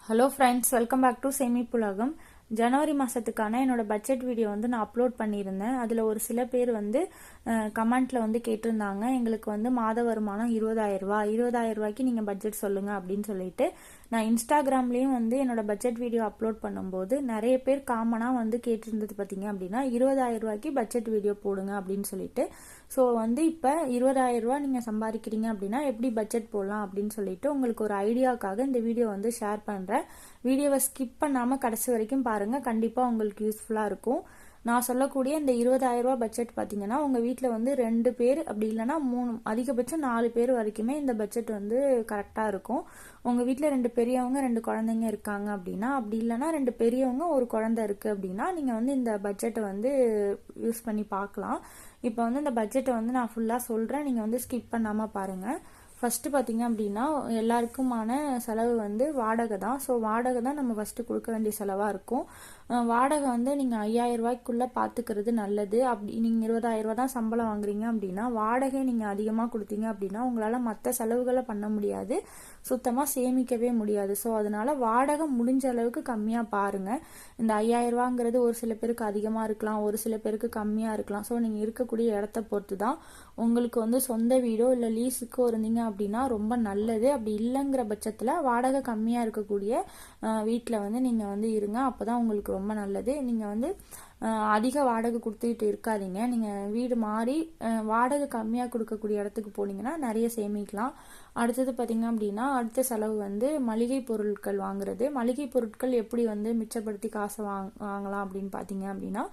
Hello friends, welcome back to சேமிப்புலகம். ஜனவரி மாதத்துக்கான என்னோட பட்ஜெட் வீடியோ வந்து நான் அப்லோட் பண்ணியிருந்தேன். அதில் ஒரு சில பேர் வந்து கமெண்ட்டில் வந்து கேட்டிருந்தாங்க, எங்களுக்கு வந்து மாத வருமானம் 20,000 ரூபாய், 20,000 ரூபாய்க்கு நீங்கள் பட்ஜெட் சொல்லுங்கள் அப்படின்னு சொல்லிட்டு. நான் இன்ஸ்டாகிராம்லேயும் வந்து என்னோட பட்ஜெட் வீடியோ அப்லோட் பண்ணும்போது நிறைய பேர் காமனாக வந்து கேட்டிருந்தது பார்த்தீங்க அப்படின்னா 20,000 ரூபாய்க்கு பட்ஜெட் வீடியோ போடுங்க அப்படின்னு சொல்லிட்டு. ஸோ வந்து இப்போ 20,000 ரூபா நீங்கள் சம்பாதிக்கிறீங்க அப்படின்னா எப்படி பட்ஜெட் போடலாம் அப்படின்னு சொல்லிட்டு உங்களுக்கு ஒரு ஐடியாவுக்காக இந்த வீடியோ வந்து ஷேர் பண்ணுறேன். வீடியோவை ஸ்கிப் பண்ணாமல் கடைசி வரைக்கும் பாருங்கள், கண்டிப்பாக உங்களுக்கு யூஸ்ஃபுல்லாக இருக்கும். நான் சொல்லக்கூடிய இந்த 20,000 ரூபா பட்ஜெட் பார்த்தீங்கன்னா உங்கள் வீட்டில் வந்து 2 பேர் அப்படி இல்லைன்னா 3, அதிகபட்சம் 4 பேர் வரைக்குமே இந்த பட்ஜெட் வந்து கரெக்டாக இருக்கும். உங்கள் வீட்டில் 2 பெரியவங்க 2 குழந்தைங்க இருக்காங்க அப்படின்னா, அப்படி இல்லைன்னா 2 பெரியவங்க ஒரு குழந்தை இருக்குது அப்படின்னா நீங்கள் வந்து இந்த பட்ஜெட்டை வந்து யூஸ் பண்ணி பார்க்கலாம். இப்போ வந்து இந்த பட்ஜெட்டை வந்து நான் ஃபுல்லாக சொல்கிறேன், நீங்கள் வந்து ஸ்கிப் பண்ணாமல் பாருங்கள். ஃபஸ்ட்டு பார்த்தீங்க அப்படின்னா எல்லாருக்குமான செலவு வந்து வாடகை தான். ஸோ வாடகை தான் நம்ம ஃபஸ்ட்டு கொடுக்க வேண்டிய செலவாக இருக்கும். வாடகை வந்து நீங்கள் 5,000 ரூபாய்க்குள்ளே பார்த்துக்கிறது நல்லது. அப்படி நீங்கள் 20,000 ரூபா தான் சம்பளம் வாங்குறீங்க அப்படின்னா வாடகை நீங்கள் அதிகமாக கொடுத்தீங்க அப்படின்னா உங்களால் மற்ற செலவுகளை பண்ண முடியாது, சுத்தமாக சேமிக்கவே முடியாது. ஸோ அதனால வாடகை முடிஞ்ச அளவுக்கு கம்மியாக பாருங்கள். இந்த 5,000 ரூபாங்கிறது ஒரு சில பேருக்கு அதிகமாக இருக்கலாம், ஒரு சில பேருக்கு கம்மியாக இருக்கலாம். ஸோ நீங்கள் இருக்கக்கூடிய இடத்த பொறுத்து தான். உங்களுக்கு வந்து சொந்த வீடோ இல்லை லீஸுக்கோ இருந்தீங்க அப்படின்னா ரொம்ப நல்லது. அப்படி இல்லைங்கிற பட்சத்தில் வாடகை கம்மியாக இருக்கக்கூடிய வீட்டில் வந்து நீங்கள் வந்து இருங்க, அப்போ தான் உங்களுக்கு ரொம்ப நல்லது. நீங்கள் வந்து அதிக வாடகை கொடுத்துக்கிட்டு இருக்காதீங்க. நீங்கள் வீடு மாறி வாடகை கம்மியாக கொடுக்கக்கூடிய இடத்துக்கு போனீங்கன்னா நிறைய சேமிக்கலாம். அடுத்தது பார்த்தீங்க அப்படின்னா அடுத்த செலவு வந்து மளிகை பொருட்கள் வாங்குறது. மளிகை பொருட்கள் எப்படி வந்து மிச்சப்படுத்தி காசை வாங்கலாம் அப்படின்னு பார்த்தீங்க அப்படின்னா,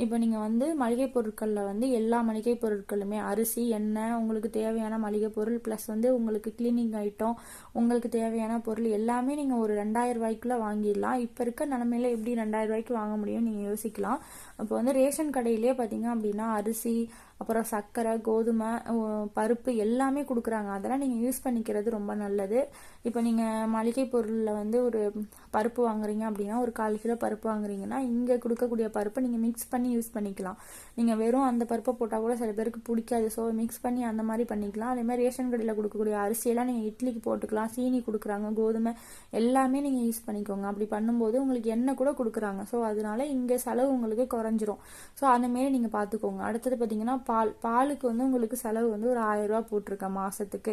இப்போ நீங்கள் வந்து மளிகை பொருட்களில் வந்து எல்லா மளிகை பொருட்களுமே அரிசி, எண்ணெய், உங்களுக்கு தேவையான மளிகை பொருள் ப்ளஸ் வந்து உங்களுக்கு கிளீனிங் ஐட்டம், உங்களுக்கு தேவையான பொருள் எல்லாமே நீங்கள் ஒரு 2,000 ரூபாய்க்குள்ளே வாங்கிடலாம். இப்போ இருக்க நிலமையில எப்படி 2,000 ரூபாய்க்கு வாங்க முடியும் நீங்கள் யோசிக்கலாம். அப்போ வந்து ரேஷன் கடையிலே பார்த்தீங்க அப்படின்னா அரிசி, அப்புறம் சர்க்கரை, கோதுமை, பருப்பு எல்லாமே கொடுக்குறாங்க. அதெல்லாம் நீங்கள் யூஸ் பண்ணிக்கிறது ரொம்ப நல்லது. இப்போ நீங்கள் மளிகை பொருளில் வந்து ஒரு பருப்பு வாங்குறீங்க அப்படின்னா ஒரு 1/4 கிலோ பருப்பு வாங்குறீங்கன்னா இங்கே கொடுக்கக்கூடிய பருப்பை நீங்கள் மிக்ஸ் பண்ணி யூஸ் பண்ணிக்கலாம். நீங்கள் வெறும் அந்த பருப்பை போட்டால் கூட சில பேருக்கு பிடிக்காது. ஸோ மிக்ஸ் பண்ணி அந்த மாதிரி பண்ணிக்கலாம். அதே மாதிரி ரேஷன் கடையில் கொடுக்கக்கூடிய அரிசியெல்லாம் நீங்கள் இட்லிக்கு போட்டுக்கலாம். சீனி கொடுக்குறாங்க, கோதுமை எல்லாமே நீங்கள் யூஸ் பண்ணிக்கோங்க. அப்படி பண்ணும்போது உங்களுக்கு எண்ணெய் கூட கொடுக்குறாங்க. ஸோ அதனால இங்கே செலவு உங்களுக்கு குறைஞ்சிரும். ஸோ அந்தமாரி நீங்கள் பார்த்துக்கோங்க. அடுத்தது பார்த்தீங்கன்னா பாலுக்கு வந்து உங்களுக்கு செலவு வந்து ஒரு 1,000 ரூபா போட்டிருக்கேன் மாதத்துக்கு.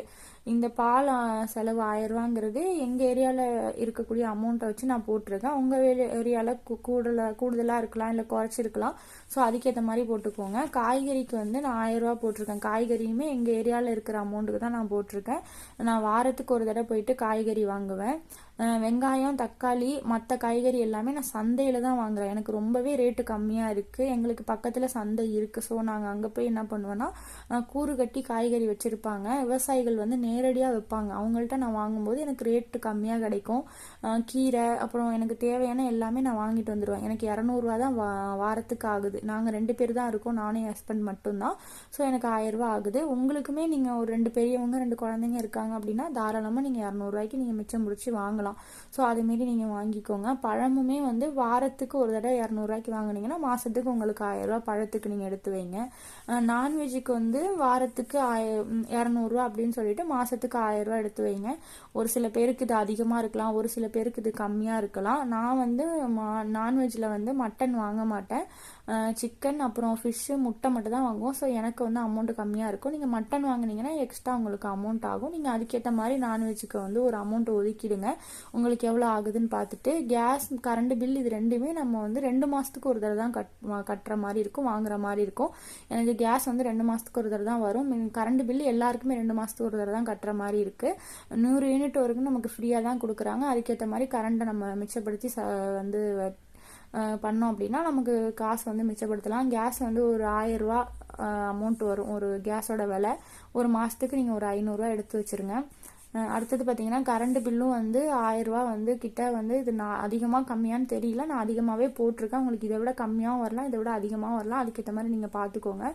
இந்த பால் செலவு 1,000 ரூபாங்கிறது எங்கள் ஏரியாவில் இருக்கக்கூடிய அமௌண்ட்டை வச்சு நான் போட்டிருக்கேன். உங்கள் ஏரியாவில் கூடுதலாக இருக்கலாம், இல்லை குறைச்சிருக்கலாம். ஸோ அதுக்கேற்ற மாதிரி போட்டுக்கோங்க. காய்கறிக்கு வந்து நான் 1,000 ரூபா போட்டிருக்கேன். காய்கறியுமே எங்கள் ஏரியாவில் இருக்கிற அமௌண்ட்டுக்கு தான் நான் போட்டிருக்கேன். நான் வாரத்துக்கு ஒரு தடவை போயிட்டு காய்கறி வாங்குவேன். வெங்காயம், தக்காளி, மற்ற காய்கறி எல்லாமே நான் சந்தையில் தான் வாங்குறேன். எனக்கு ரொம்பவே ரேட்டு கம்மியாக இருக்குது. எங்களுக்கு பக்கத்தில் சந்தை இருக்குது. ஸோ நாங்கள் அங்கே போய் என்ன பண்ணுவேன்னா கூறு கட்டி காய்கறி வச்சுருப்பாங்க. விவசாயிகள் வந்து நேரடியாக வைப்பாங்க. அவங்கள்ட்ட நான் வாங்கும்போது எனக்கு ரேட்டு கம்மியாக கிடைக்கும். கீரை, அப்புறம் எனக்கு தேவையான எல்லாமே நான் வாங்கிட்டு வந்துடுவேன். எனக்கு 200 ரூபா தான் வாரத்துக்கு ஆகுது. நாங்கள் 2 பேர் தான் இருக்கோம், நானும் என் ஹஸ்பண்ட் மட்டும்தான். ஸோ எனக்கு 1,000 ரூபா ஆகுது. உங்களுக்குமே நீங்கள் ஒரு 2 பெரியவங்க 2 குழந்தைங்க இருக்காங்க அப்படின்னா தாராளமாக நீங்கள் 200 ரூபாய்க்கு நீங்கள் மிச்சம் முடிச்சு வாங்கலாம். ஸோ அதுமாரி நீங்கள் வாங்கிக்கோங்க. பழமுமே வந்து வாரத்துக்கு ஒரு தடவை 200 ரூபாய்க்கு வாங்கினீங்கன்னா மாதத்துக்கு உங்களுக்கு 1,000 ரூபா பழத்துக்கு நீங்கள் எடுத்து வைங்க. நான்வெஜ்ஜுக்கு வந்து வாரத்துக்கு 200 ரூபா அப்படின்னு சொல்லிட்டு மாதத்துக்கு 1,000 ரூபா எடுத்து வைங்க. ஒரு சில பேருக்கு இது அதிகமாக இருக்கலாம், ஒரு சில பேருக்கு இது கம்மியாக இருக்கலாம். நான் வந்து நான்வெஜ்ஜில் வந்து மட்டன் வாங்க மாட்டேன். சிக்கன், அப்புறம் ஃபிஷ்ஷு, முட்டை மட்டும் தான் வாங்குவோம். ஸோ எனக்கு வந்து அமௌண்ட் கம்மியாக இருக்கும். நீங்கள் மட்டன் வாங்கினீங்கன்னா எக்ஸ்ட்ரா உங்களுக்கு அமௌண்ட் ஆகும். நீங்கள் அதுக்கேற்ற மாதிரி நான்வெஜ்ஜுக்கு வந்து ஒரு அமௌண்ட் ஒதுக்கிடுங்க. உங்களுக்கு எவ்வளோ ஆகுதுன்னு பார்த்துட்டு கேஸ், கரண்ட் பில் இது ரெண்டுமே நம்ம வந்து 2 மாதத்துக்கு ஒரு தடவை தான் கட்டுற மாதிரி இருக்கும், வாங்குற மாதிரி இருக்கும். எனக்கு கேஸ் வந்து 2 மாதத்துக்கு ஒரு தடவை தான் வரும். கரண்ட் பில் எல்லாருக்குமே 2 மாதத்துக்கு ஒரு தடவை தான் கட்டுற மாதிரி இருக்குது. 100 யூனிட் வரைக்கும் நமக்கு ஃப்ரீயாக தான் கொடுக்குறாங்க. அதுக்கேற்ற மாதிரி கரண்ட்டை நம்ம மிச்சப்படுத்தி வந்து பண்ணோம் அப்படின்னா நமக்கு காசு வந்து மிச்சப்படுத்தலாம். கேஸ் வந்து ஒரு 1,000 ரூபா அமௌண்ட் வரும் ஒரு கேஸோட விலை. ஒரு மாதத்துக்கு நீங்கள் ஒரு 500 ரூபா எடுத்து வச்சுருங்க. அடுத்தது பார்த்தீங்கன்னா கரண்ட் பில்லும் வந்து 1,000 ரூபா வந்து கிட்ட வந்து இது நான் அதிகமாக கம்மியான்னு தெரியல, நான் அதிகமாகவே போட்டிருக்கேன். உங்களுக்கு இதை விட கம்மியாகவும் வரலாம், இதை விட அதிகமாக வரலாம். அதுக்கேற்ற மாதிரி நீங்கள் பார்த்துக்கோங்க.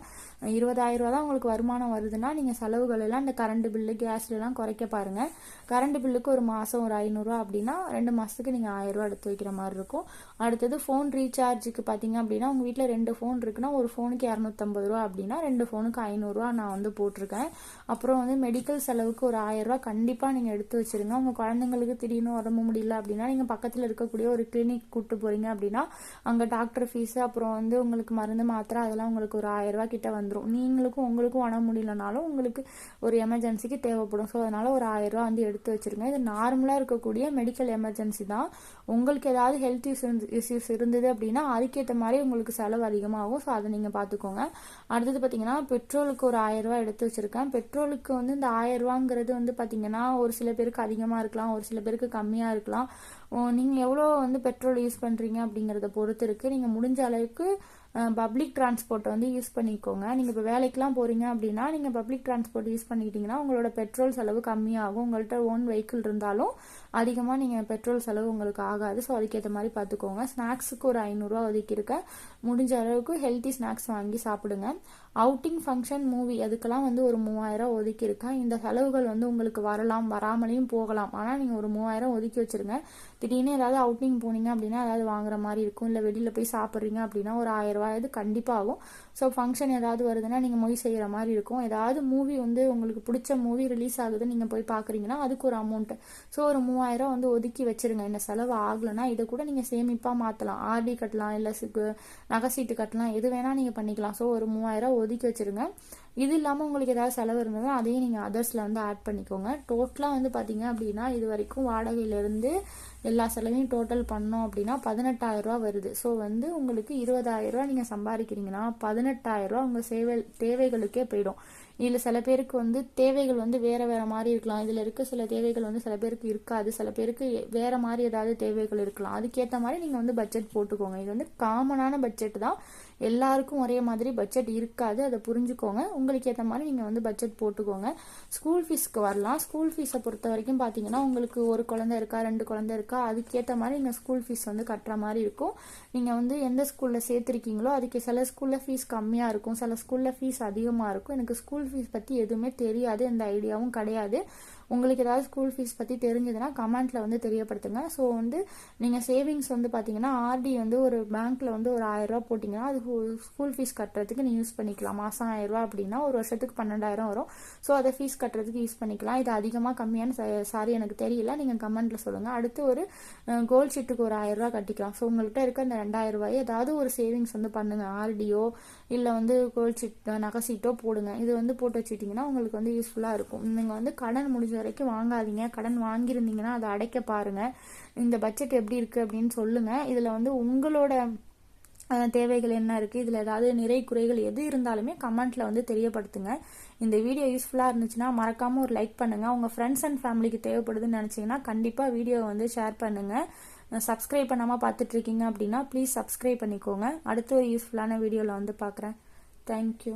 20,000 ரூபா தான் உங்களுக்கு வருமானம் வருதுன்னா நீங்கள் செலவுகள் எல்லாம் இந்த கரண்ட் பில்லு, கேஸ்லாம் குறைக்க பாருங்கள். கரண்ட் பில்லுக்கு ஒரு மாதம் ஒரு 500 ரூபா அப்படின்னா 2 மாதத்துக்கு நீங்கள் 1,000 ரூபா எடுத்து வைக்கிற மாதிரி இருக்கும். அடுத்தது ஃபோன் ரீசார்ஜுக்கு பார்த்தீங்க அப்படின்னா உங்கள் வீட்டில் 2 ஃபோன் இருக்குன்னா ஒரு ஃபோனுக்கு 250 ரூபா அப்படின்னா 2 ஃபோனுக்கு 500 ரூபா நான் வந்து போட்டிருக்கேன். அப்புறம் வந்து மெடிக்கல் செலவுக்கு ஒரு 1,000 ரூபா கண்டிப்பாக நீங்கள் எடுத்து வச்சுருங்க. உங்கள் குழந்தைங்களுக்கு திடீர்னு உடம்பு முடியல அப்படின்னா நீங்கள் பக்கத்தில் இருக்கக்கூடிய ஒரு கிளினிக் கூப்பிட்டு போகிறீங்க அப்படின்னா அங்கே டாக்டர் ஃபீஸு அப்புறம் வந்து உங்களுக்கு மருந்து மாத்திரை அதெல்லாம் உங்களுக்கு ஒரு 1000 ரூபா கிட்ட வந்துடும். உங்களுக்கும் உடம்பு முடியலனாலும் உங்களுக்கு ஒரு எமர்ஜென்சிக்கு தேவைப்படும். ஸோ அதனால் ஒரு 1000 ரூபா வந்து எடுத்து வச்சுருங்க. இது நார்மலாக இருக்கக்கூடிய மெடிக்கல் எமர்ஜென்சி தான். உங்களுக்கு ஏதாவது ஹெல்த் இஷ்யூஸ் இருந்தது அப்படின்னா அதுக்கேற்ற மாதிரி உங்களுக்கு செலவு அதிகமாகும். ஸோ அதை நீங்கள் பார்த்துக்கோங்க. அடுத்தது பார்த்தீங்கன்னா பெட்ரோலுக்கு ஒரு 1000 ரூபா எடுத்து வச்சுருக்கேன். பெட்ரோலுக்கு வந்து இந்த 1000 ரூபாங்கிறது வந்து பார்த்தீங்கன்னா ஒரு சில பேருக்கு அதிகமாக இருக்கலாம், ஒரு சில பேருக்கு கம்மியாக இருக்கலாம். நீங்கள் எவ்வளோ வந்து பெட்ரோல் யூஸ் பண்ணுறீங்க அப்படிங்கிறத பொறுத்து இருக்குது. நீங்கள் முடிஞ்ச அளவுக்கு பப்ளிக் டிரான்ஸ்போர்ட் வந்து யூஸ் பண்ணிக்கோங்க. நீங்கள் இப்போ வேலைக்கெலாம் போகிறீங்க அப்படின்னா நீங்கள் பப்ளிக் டிரான்ஸ்போர்ட் யூஸ் பண்ணிக்கிட்டிங்கன்னா உங்களோட பெட்ரோல் செலவு கம்மியாகும். உங்கள்கிட்ட ஓன் வெஹிக்கிள் இருந்தாலும் அதிகமாக நீங்கள் பெட்ரோல் செலவு உங்களுக்கு ஆகாது. ஸோ அதுக்கேற்ற மாதிரி பார்த்துக்கோங்க. ஸ்நாக்ஸுக்கு ஒரு 500 ரூபா ஒதுக்கியிருக்கேன். முடிஞ்ச அளவுக்கு ஹெல்த்தி ஸ்நாக்ஸ் வாங்கி சாப்பிடுங்க. அவுட்டிங், ஃபங்க்ஷன், மூவி அதுக்கெல்லாம் வந்து ஒரு 3000 ஒதுக்கியிருக்கேன். இந்த செலவுகள் வந்து உங்களுக்கு வரலாம், வராமலையும் போகலாம். ஆனால் நீங்கள் ஒரு 3000 ஒதுக்கி வச்சுருங்க. திடீர்னு ஏதாவது அவுட்டிங் போனீங்க அப்படின்னா ஏதாவது வாங்குற மாதிரி இருக்கும், இல்லை வெளியில் போய் சாப்பிட்றீங்க அப்படின்னா ஒரு 1000 ரூபாய் கண்டிப்பாக ஆகும். ஸோ ஃபங்க்ஷன் ஏதாவது வருதுன்னா நீங்கள் மொய் செய்கிற மாதிரி இருக்கும். ஏதாவது மூவி வந்து உங்களுக்கு பிடிச்ச மூவி ரிலீஸ் ஆகுது நீங்கள் போய் பார்க்குறீங்கன்னா அதுக்கு ஒரு அமௌண்ட்டு. ஸோ ஒரு 3000 வந்து ஒதுக்கி வச்சுருங்க. இந்த செலவு ஆகலைன்னா இதை கூட நீங்கள் சேமிப்பாக மாற்றலாம். ஆர்டி கட்டலாம், இல்லை நகை சீட்டு கட்டலாம், எது வேணால் நீங்கள் பண்ணிக்கலாம். ஸோ ஒரு 3000 ஒதுக்கி வச்சுருங்க. இது இல்லாமல் உங்களுக்கு ஏதாவது செலவு இருந்ததுன்னா அதையும் நீங்கள் அதர்ஸில் வந்து ஆட் பண்ணிக்கோங்க. டோட்டலாக வந்து பார்த்தீங்க அப்படின்னா இது வரைக்கும் வாடகையிலேருந்து எல்லா செலவையும் டோட்டல் பண்ணோம் அப்படின்னா 18,000 ரூபா வருது. ஸோ வந்து உங்களுக்கு 20,000 ரூபா நீங்கள் சம்பாதிக்கிறீங்கன்னா 18,000 ரூபா உங்கள் தேவைகளுக்கே போயிடும். இதில் சில பேருக்கு வந்து தேவைகள் வந்து வேறு வேறு மாதிரி இருக்கலாம். இதில் இருக்க சில தேவைகள் வந்து சில பேருக்கு இருக்காது, சில பேருக்கு வேறு மாதிரி ஏதாவது தேவைகள் இருக்கலாம். அதுக்கேற்ற மாதிரி நீங்கள் வந்து பட்ஜெட் போட்டுக்கோங்க. இது வந்து காமனான பட்ஜெட் தான், எல்லாருக்கும் ஒரே மாதிரி பட்ஜெட் இருக்காது, அதை புரிஞ்சுக்கோங்க. உங்களுக்கு ஏற்ற மாதிரி நீங்கள் வந்து பட்ஜெட் போட்டுக்கோங்க. ஸ்கூல் ஃபீஸ்க்கு வரலாம். ஸ்கூல் ஃபீஸை பொறுத்த வரைக்கும் பார்த்தீங்கன்னா உங்களுக்கு ஒரு குழந்தை இருக்கா, 2 குழந்தை இருக்கா, அதுக்கேற்ற மாதிரி நீங்கள் ஸ்கூல் ஃபீஸ் வந்து கட்டுற மாதிரி இருக்கும். நீங்கள் வந்து எந்த ஸ்கூலில் சேர்த்துருக்கீங்களோ அதுக்கு சில ஸ்கூலில் ஃபீஸ் கம்மியாக இருக்கும், சில ஸ்கூலில் ஃபீஸ் அதிகமாக இருக்கும். எனக்கு ஸ்கூல் ஃபீஸ் பற்றி எதுவுமே தெரியாது, எந்த ஐடியாவும் கிடையாது. உங்களுக்கு ஏதாவது ஸ்கூல் ஃபீஸ் பற்றி தெரிஞ்சதுன்னா கமெண்ட்டில் வந்து தெரியப்படுத்துங்க. ஸோ வந்து நீங்கள் சேவிங்ஸ் வந்து பார்த்தீங்கன்னா ஆர்டி வந்து ஒரு பேங்க்கில் வந்து ஒரு 1000 ரூபா போட்டிங்கன்னா அது ஸ்கூல் ஃபீஸ் கட்டுறதுக்கு நீங்கள் யூஸ் பண்ணிக்கலாம். மாதம் 1000 ரூபா அப்படின்னா ஒரு வருஷத்துக்கு 12,000 வரும். ஸோ அதை ஃபீஸ் கட்டுறதுக்கு யூஸ் பண்ணிக்கலாம். இது அதிகமாக கம்மியான சாரி எனக்கு தெரியல, நீங்கள் கமெண்ட்டில் சொல்லுங்கள். அடுத்து ஒரு கோல்ட் ஷீட்டுக்கு ஒரு 1000 ரூபா கட்டிக்கலாம். ஸோ உங்கள்கிட்ட இருக்க அந்த 2000 ரூபாய் ஏதாவது ஒரு சேவிங்ஸ் வந்து பண்ணுங்கள். ஆர்டியோ இல்லை வந்து கோல்ட் ஷீட் நகை சீட்டோ போடுங்க. இது வந்து போட்டு வச்சுட்டிங்கன்னா உங்களுக்கு வந்து யூஸ்ஃபுல்லாக இருக்கும். நீங்கள் வந்து கடன் முடிஞ்ச வரைக்கும் வாங்காதீங்க. கடன் வாங்கியிருந்தீங்கன்னா அதை அடைக்க பாருங்கள். இந்த பட்ஜெட் எப்படி இருக்குது அப்படின்னு சொல்லுங்கள். இதில் வந்து உங்களோட தேவைகள் என்ன இருக்குது, இதில் ஏதாவது நிறை குறைகள் எது இருந்தாலுமே கமெண்ட்டில் வந்து தெரியப்படுத்துங்க. இந்த வீடியோ யூஸ்ஃபுல்லாக இருந்துச்சுன்னா மறக்காமல் ஒரு லைக் பண்ணுங்கள். உங்கள் ஃப்ரெண்ட்ஸ் அண்ட் ஃபேமிலிக்கு தேவைப்படுதுன்னு நினச்சிங்கன்னா கண்டிப்பாக வீடியோவை வந்து ஷேர் பண்ணுங்கள். சப்ஸ்கிரைப் பண்ணாமல் பார்த்துட்ருக்கீங்க அப்படின்னா ப்ளீஸ் சப்ஸ்கிரைப் பண்ணிக்கோங்க. அடுத்த ஒரு யூஸ்ஃபுல்லான வீடியோவில் வந்து பார்க்குறேன். தேங்க்யூ.